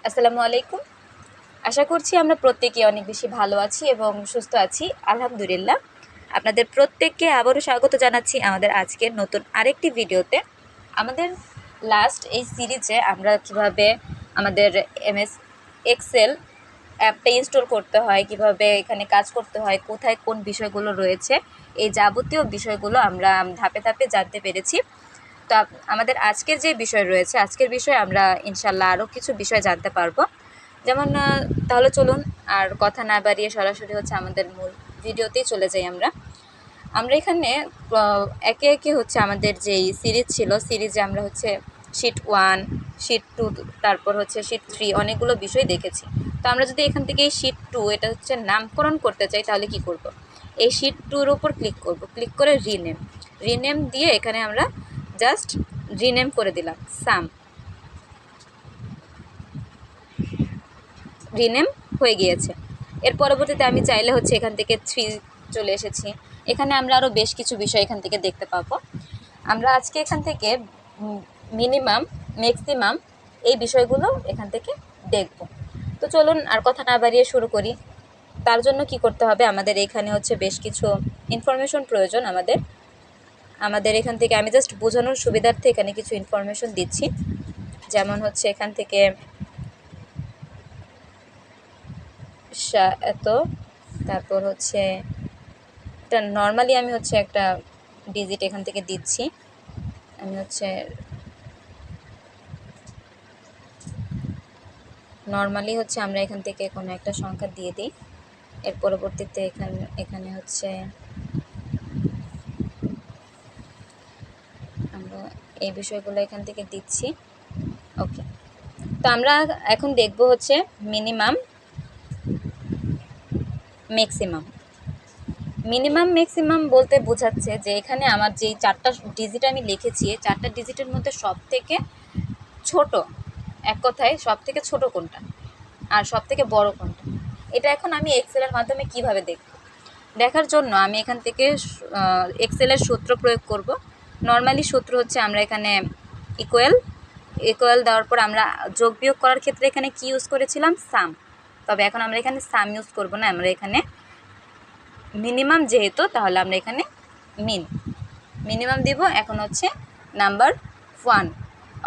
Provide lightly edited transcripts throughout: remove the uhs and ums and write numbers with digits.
আসসালামু আলাইকুম। আশা করছি আমরা প্রত্যেকেই অনেক বেশি ভালো আছি এবং সুস্থ আছি, আলহামদুলিল্লাহ। আপনাদের প্রত্যেককে আবারও স্বাগত জানাচ্ছি আমাদের আজকের নতুন আরেকটি ভিডিওতে। আমাদের লাস্ট এই সিরিজে আমরা কিভাবে আমাদের এমএস এক্সেল অ্যাপটা ইনস্টল করতে হয়, কিভাবে এখানে কাজ করতে হয়, কোথায় কোন বিষয়গুলো রয়েছে, এই যাবতীয় বিষয়গুলো আমরা ধাপে ধাপে জানতে পেরেছি। তো আমাদের আজকের যে বিষয় রয়েছে, আজকের বিষয়ে আমরা ইনশাল্লাহ আরও কিছু বিষয় জানতে পারবো। যেমন তাহলে চলুন আর কথা না বাড়িয়ে সরাসরি হচ্ছে আমাদের মূল ভিডিওতেই চলে যাই। আমরা এখানে একে একে হচ্ছে আমাদের যেই সিরিজ ছিল, সিরিজে আমরা হচ্ছে শিট 1, শিট 2, তারপর হচ্ছে শিট 3 অনেকগুলো বিষয় দেখেছি। তো আমরা যদি এখান থেকে এই শিট 2 এটা হচ্ছে নামকরণ করতে চাই, তাহলে কি করব? এই শিট 2-র উপর ক্লিক করব, ক্লিক করে রিনেম দিয়ে এখানে আমরা জাস্ট রিনেম করে দিলাম সাম। রিনেম হয়ে গিয়েছে। এর পরবর্তীতে আমি চাইলে হচ্ছে এখান থেকে 3 চলে এসেছি। এখানে আমরা আরও বেশ কিছু বিষয় এখান থেকে দেখতে পাবো। আমরা আজকে এখান থেকে মিনিমাম, ম্যাক্সিমাম এই বিষয়গুলো এখান থেকে দেখব। তো চলুন আর কথা না বাড়িয়ে শুরু করি। তার জন্য কি করতে হবে, আমাদের এখানে হচ্ছে বেশ কিছু ইনফরমেশন প্রয়োজন। আমাদের এখান থেকে আমি জাস্ট বোঝানোর সুবিধার্থে এখানে কিছু ইনফরমেশন দিচ্ছি। যেমন হচ্ছে এখান থেকে এত, তারপর হচ্ছে এটা নর্মালি আমি হচ্ছে একটা ডিজিট এখান থেকে দিচ্ছি। আমি হচ্ছে নর্মালি হচ্ছে আমরা এখান থেকে কোনো একটা সংখ্যা দিয়ে দিই। এর পরবর্তীতে এখানে হচ্ছে আমরা এই বিষয়গুলো এখান থেকে দিচ্ছি। ওকে, তো আমরা এখন দেখব হচ্ছে মিনিমাম, ম্যাক্সিমাম বলতে বোঝাচ্ছে যে এখানে আমার যেই 4টা ডিজিট আমি লিখেছি, এই 4টা ডিজিটের মধ্যে সব থেকে ছোট, এক কথায় সব থেকে ছোট কোনটা আর সব থেকে বড় কোনটা, এটা এখন আমি এক্সেলের মাধ্যমে কিভাবে দেখার জন্য আমি এখান থেকে এক্সেলের সূত্র প্রয়োগ করব। নর্মালি সূত্র হচ্ছে আমরা এখানে ইকুয়াল দেওয়ার পর আমরা যোগ বিয়োগ করার ক্ষেত্রে এখানে কি ইউজ করেছিলাম, সাম। তবে এখন আমরা এখানে সাম ইউজ করব না, আমরা এখানে মিনিমাম যেহেতু, তাহলে আমরা এখানে মিনিমাম দিব। এখন হচ্ছে নাম্বার 1,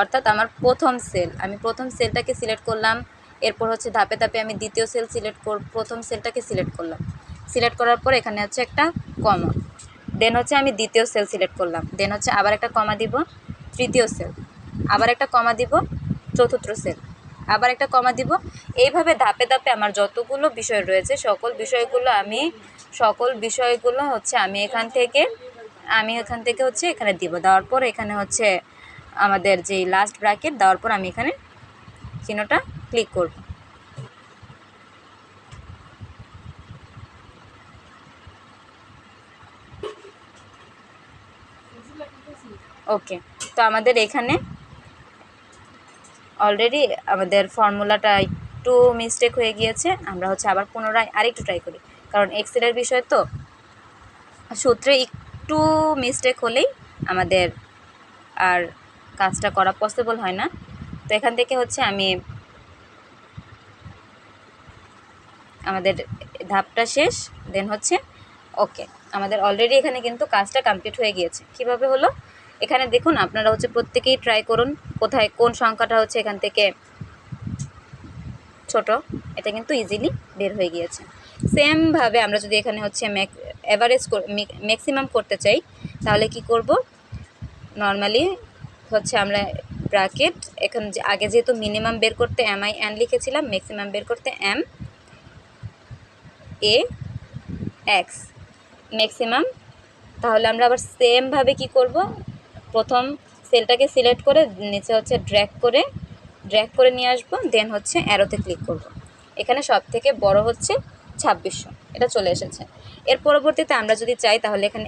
অর্থাৎ আমার প্রথম সেল, আমি প্রথম সেলটাকে সিলেক্ট করলাম। এরপর হচ্ছে ধাপে ধাপে আমি দ্বিতীয় সেল প্রথম সেলটাকে সিলেক্ট করলাম। সিলেক্ট করার পর এখানে হচ্ছে একটা কমা, দেন হচ্ছে আমি দ্বিতীয় সেল সিলেক্ট করলাম, দেন হচ্ছে আবার একটা কমা দিব, তৃতীয় সেল, আবার একটা কমা দিব, চতুর্থ সেল, আবার একটা কমা দিব। এইভাবে ধাপে ধাপে আমার যতগুলো বিষয় রয়েছে সকল বিষয়গুলো হচ্ছে আমি এখান থেকে হচ্ছে এখানে দিব। দেওয়ার পর এখানে হচ্ছে আমাদের যেই লাস্ট ব্র্যাকেট দেওয়ার পর আমি এখানে চিহ্নটা ক্লিক করব। ওকে, তো আমাদের এখানে অলরেডি আমাদের ফর্মুলাটা একটু মিস্টেক হয়ে গিয়েছে। আমরা হচ্ছে আবার পুনরায় আরেকটু ট্রাই করি, কারণ এক্সেলের বিষয় তো সূত্রে একটু মিস্টেক হলেই আমাদের আর কাজটা করা পসিবল হয় না। তো এখান থেকে হচ্ছে আমি আমাদের ধাপটা শেষ, দেন হচ্ছে ওকে। আমাদের অলরেডি এখানে কিন্তু কাজটা কমপ্লিট হয়ে গিয়েছে। কিভাবে হলো এখানে দেখুন, আপনারা হচ্ছে প্রত্যেকেই ট্রাই করুন কোথায় কোন সংখ্যাটা হচ্ছে এখান থেকে ছোট, এটা কিন্তু ইজিলি বের হয়ে গিয়েছে। সেমভাবে আমরা যদি এখানে হচ্ছে ম্যাক্সিমাম করতে চাই, তাহলে কি করব, নর্মালি হচ্ছে আমরা ব্র্যাকেট, এখন আগে যেহেতু মিনিমাম বের করতে MIN লিখেছিলাম, ম্যাক্সিমাম বের করতে MAX ম্যাক্সিমাম। তাহলে আমরা আবার সেমভাবে কি করব, প্রথম সেলটাকে সিলেক্ট করে নিচে হচ্ছে ড্র্যাগ করে নিয়ে আসবো, দেন হচ্ছে অ্যারোতে ক্লিক করব। এখানে সব থেকে বড় হচ্ছে 2600, এটা চলে এসেছে। এর পরবর্তীতে আমরা যদি চাই তাহলে এখানে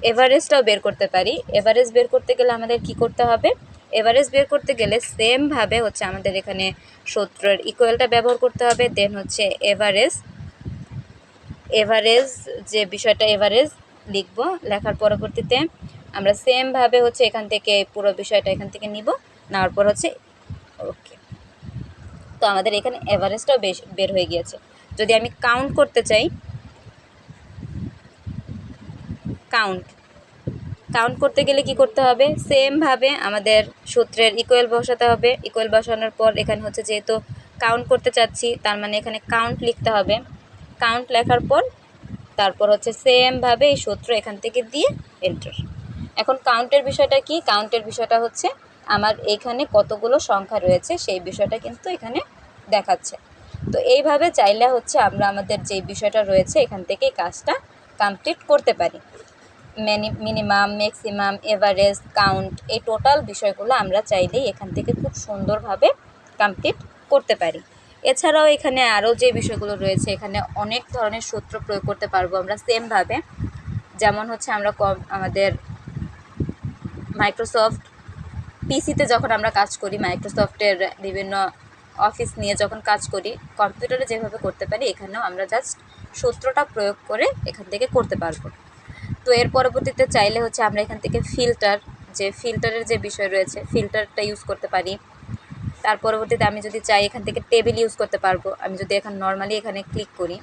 এভারেজটাও বের করতে পারি। এভারেজ বের করতে গেলে আমাদের কি করতে হবে, এভারেজ বের করতে গেলে সেমভাবে হচ্ছে আমাদের এখানে সূত্রের ইকুয়ালটা ব্যবহার করতে হবে, দেন হচ্ছে এভারেজ যে বিষয়টা এভারেজ লিখব, লেখার পরবর্তীতে আমরা সেমভাবে হচ্ছে এখান থেকে পুরো বিষয়টা এখান থেকে নিব, নেওয়ার পর হচ্ছে ওকে। তো আমাদের এখানে এভারেজটাও বের হয়ে গিয়েছে। যদি আমি কাউন্ট করতে চাই, কাউন্ট করতে গেলে কি করতে হবে, সেমভাবে আমাদের সূত্রের ইকুয়াল বসাতে হবে। ইকুয়াল বসানোর পর এখানে হচ্ছে যেহেতু কাউন্ট করতে চাচ্ছি, তার মানে এখানে কাউন্ট লিখতে হবে। কাউন্ট লেখার পর তারপর হচ্ছে সেমভাবে এই সূত্র এখান থেকে দিয়ে এন্টার। এখন কাউন্টের বিষয়টা কি, কাউন্টের বিষয়টা হচ্ছে আমার এখানে কতগুলো সংখ্যা রয়েছে সেই বিষয়টা কিন্তু এখানে দেখাচ্ছে। তো এইভাবে চাইলে হচ্ছে আমরা আমাদের যে বিষয়টা রয়েছে এখান থেকে কাজটা কমপ্লিট করতে পারি। মিনিমাম, ম্যাক্সিমাম, এভারেজ, কাউন্ট, এই টোটাল বিষয়গুলো আমরা চাইলেই এখান থেকে খুব সুন্দরভাবে কমপ্লিট করতে পারি। এছাড়াও এখানে আরও যে বিষয়গুলো রয়েছে, এখানে অনেক ধরনের সূত্র প্রয়োগ করতে পারবো আমরা সেমভাবে। যেমন হচ্ছে আমরা আমাদের মাইক্রোসফট পিসিতে যখন আমরা কাজ করি, মাইক্রোসফটের বিভিন্ন অফিস নিয়ে যখন কাজ করি, কম্পিউটারে যেভাবে করতে পারি এখানেও আমরা জাস্ট সূত্রটা প্রয়োগ করে এখান থেকে করতে পারবো। তো এর পরবর্তীতে চাইলে হচ্ছে আমরা এখান থেকে ফিল্টারের যে বিষয় রয়েছে ফিল্টারটা ইউজ করতে পারি। তার পরবর্তীতে আমি যদি চাই এখান থেকে টেবিল ইউজ করতে পারবো। আমি যদি এখন নর্মালি এখানে ক্লিক করি,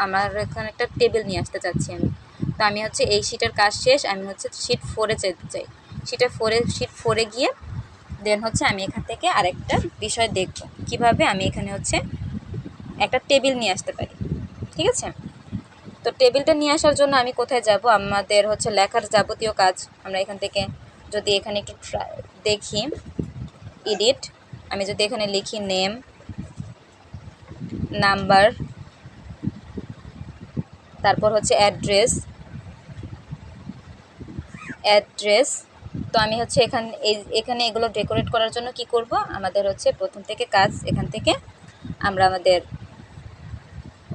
আমার এখানে একটা টেবিল নিয়ে আসতে চাচ্ছি আমি। তো আমি হচ্ছে এই শিটের কাজ শেষ, আমি হচ্ছে শিট 4-এ যেতে চাই। শিট 4-এ গিয়ে দেন হচ্ছে আমি এখান থেকে আরেকটা বিষয় দেখব কিভাবে আমি এখানে হচ্ছে একটা টেবিল নিয়ে আসতে পারি। ঠিক আছে, তো টেবিলটা নিয়ে আসার জন্য আমি কোথায় যাব, আমাদের হচ্ছে লেখার যাবতীয় কাজ আমরা এখান থেকে যদি এখানে একটু দেখি, এডিট, আমি যদি এখানে লিখি নেম, নাম্বার, তারপর হচ্ছে অ্যাড্রেস, তো আমি হচ্ছে এখানে এগুলো ডেকোরেট করার জন্য কি করব, আমাদের হচ্ছে প্রথম থেকে কাজ এখান থেকে আমরা আমাদের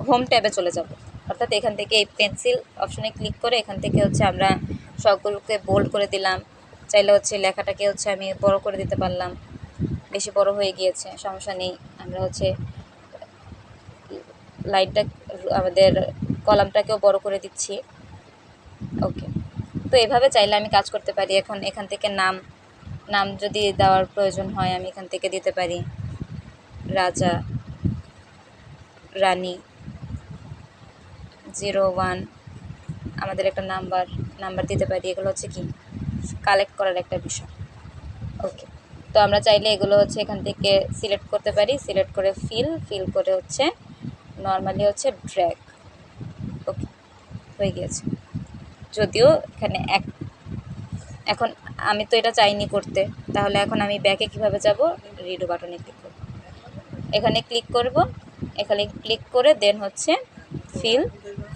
হোম ট্যাবে চলে যাব। অর্থাৎ এখান থেকে এই পেন্সিল অপশনে ক্লিক করে এখান থেকে হচ্ছে আমরা সবগুলোকে বোল্ড করে দিলাম। চাইলে হচ্ছে লেখাটাকে হচ্ছে আমি বড় করে দিতে পারলাম, বেশি বড় হয়ে গিয়েছে সমস্যা নেই। আমরা হচ্ছে লাইনটা আমাদের কলামটাকেও বড় করে দিচ্ছি। ওকে, তো এভাবে চাইলে আমি কাজ করতে পারি। এখন এখান থেকে নাম যদি দেওয়ার প্রয়োজন হয় আমি এখান থেকে দিতে পারি রাজা, রানী, 01, আমাদের একটা নাম্বার দিতে পারি। এগুলো হচ্ছে কি কালেক্ট করার একটা বিষয়। ওকে, তো আমরা চাইলে এগুলো হচ্ছে এখান থেকে সিলেক্ট করতে পারি, সিলেক্ট করে ফিল করে হচ্ছে নর্মালি হচ্ছে ড্র্যাগ। ওকে, হয়ে গিয়েছে। যদিও এখানে এখন আমি তো এটা চাইনি করতে, তাহলে এখন আমি ব্যাকে কিভাবে যাব, রিডো বাটনে ক্লিক করব, এখানে ক্লিক করব, এখানে ক্লিক করে দেন হচ্ছে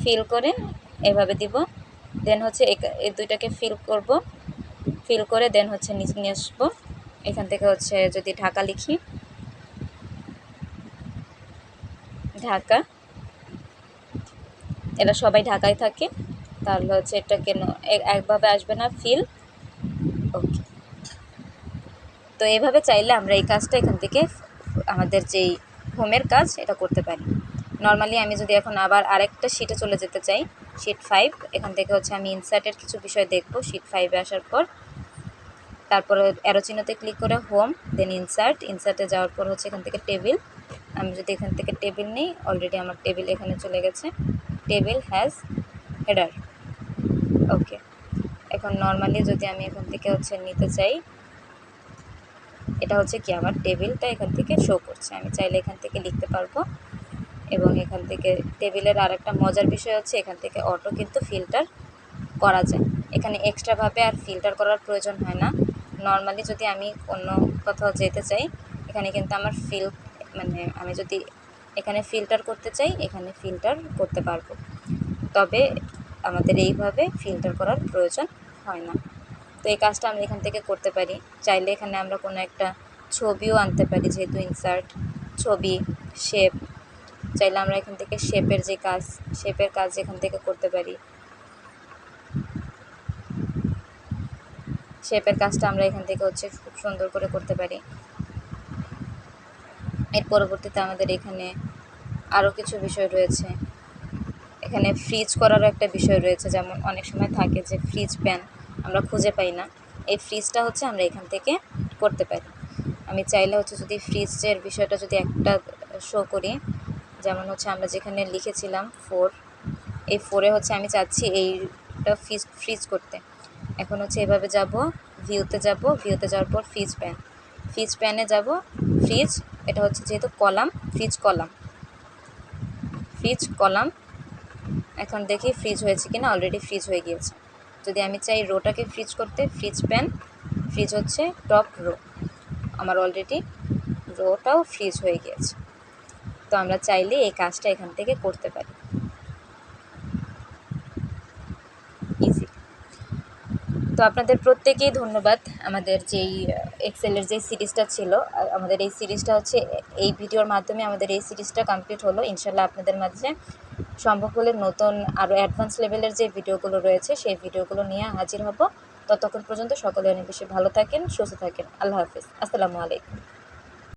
ফিল করে এভাবে দিব। দেন হচ্ছে এই দুইটাকে ফিল করে দেন হচ্ছে নিচে নিয়ে আসবো। এখান থেকে হচ্ছে যদি ঢাকা লিখি, ঢাকা, এরা সবাই ঢাকায় থাকে, তাহলে হচ্ছে এটা কেন একভাবে আসবে না, ফিল। ওকে, তো এইভাবে চাইলে আমরা এই কাজটা এখান থেকে আমাদের যেই হোমের কাজ এটা করতে পারি। নর্মালি আমি যদি এখন আবার আরেকটা শিটে চলে যেতে চাই, শিট 5, এখান থেকে হচ্ছে আমি ইনসার্টের কিছু বিষয় দেখব। শিট 5-এ আসার পর তারপরে অ্যারো চিহ্নতে ক্লিক করে হোম, দেন ইনসার্টে যাওয়ার পর হচ্ছে এখান থেকে টেবিল। আমি যদি এখান থেকে টেবিল নিই, অলরেডি আমার টেবিল এখানে চলে গেছে, টেবিল হ্যাজ হেডার। ওকে, এখন নর্মালি যদি আমি এখান থেকে হচ্ছে নিতে চাই, এটা হচ্ছে কি আমার টেবিলটা এখান থেকে শো করছে। আমি চাইলে এখান থেকে লিখতে পারবো। এবং এখান থেকে টেবিলের আরেকটা মজার বিষয় হচ্ছে এখান থেকে অটো কিন্তু ফিল্টার করা যায়। এখানে এক্সট্রাভাবে আর ফিল্টার করার প্রয়োজন হয় না। নর্মালি যদি আমি অন্য কোথাও যেতে চাই, এখানে কিন্তু আমার আমি যদি এখানে ফিল্টার করতে চাই, এখানে ফিল্টার করতে পারবো। তবে আমাদের এইভাবে ফিল্টার করার প্রয়োজন হয় না। তো এই কাজটা আমরা এখান থেকে করতে পারি। চাইলে এখানে আমরা কোনো একটা ছবিও আনতে পারি, যেহেতু ইনসার্ট, ছবি, শেপ, চাইলে আমরা এখান থেকে শেপের কাজ এখান থেকে করতে পারি। শেপের কাজটা আমরা এখান থেকে হচ্ছে খুব সুন্দর করে করতে পারি। এর পরবর্তীতে আমাদের এখানে আরও কিছু বিষয় রয়েছে। এখানে ফ্রিজ করারও একটা বিষয় রয়েছে, যেমন অনেক সময় থাকে যে ফ্রিজ প্যান আমরা খুঁজে পাই না, এই ফ্রিজটা হচ্ছে আমরা এখান থেকে করতে পারি। আমি চাইলে হচ্ছে যদি ফ্রিজের বিষয়টা যদি একটা শো করি, যেমন হচ্ছে আমরা যেখানে লিখেছিলাম 4, এই 4-এ হচ্ছে আমি চাচ্ছি এইটা ফ্রিজ করতে। এখন হচ্ছে এভাবে যাব, ভিউতে যাওয়ার পর ফ্রিজ প্যানে যাব, ফ্রিজ, এটা হচ্ছে যেহেতু কলাম, ফ্রিজ কলাম। এখন দেখি ফ্রিজ হয়েছে কিনা, অলরেডি ফ্রিজ হয়ে গিয়েছে। যদি আমি চাই রোটাকে ফ্রিজ করতে, ফ্রিজ প্যান, ফ্রিজ হচ্ছে টপ রো, আমার অলরেডি রোটাও ফ্রিজ হয়ে গিয়েছে। তো আমরা চাইলে এই কাজটা এখান থেকে করতে পারি ইজি। তো আপনাদের প্রত্যেকেই ধন্যবাদ। আমাদের যেই এক্সেলের যে সিরিজটা ছিল, আমাদের এই সিরিজটা হচ্ছে এই ভিডিওর মাধ্যমে আমাদের এই সিরিজটা কমপ্লিট হলো। ইনশাল্লাহ আপনাদের মাঝে সম্ভব হলে নতুন আরও অ্যাডভান্স লেভেলের যে ভিডিওগুলো রয়েছে সেই ভিডিওগুলো নিয়ে হাজির হব। ততক্ষণ পর্যন্ত সকলে অনেক বেশি ভালো থাকেন, সুস্থ থাকেন। আল্লাহ হাফিজ, আসসালামু আলাইকুম।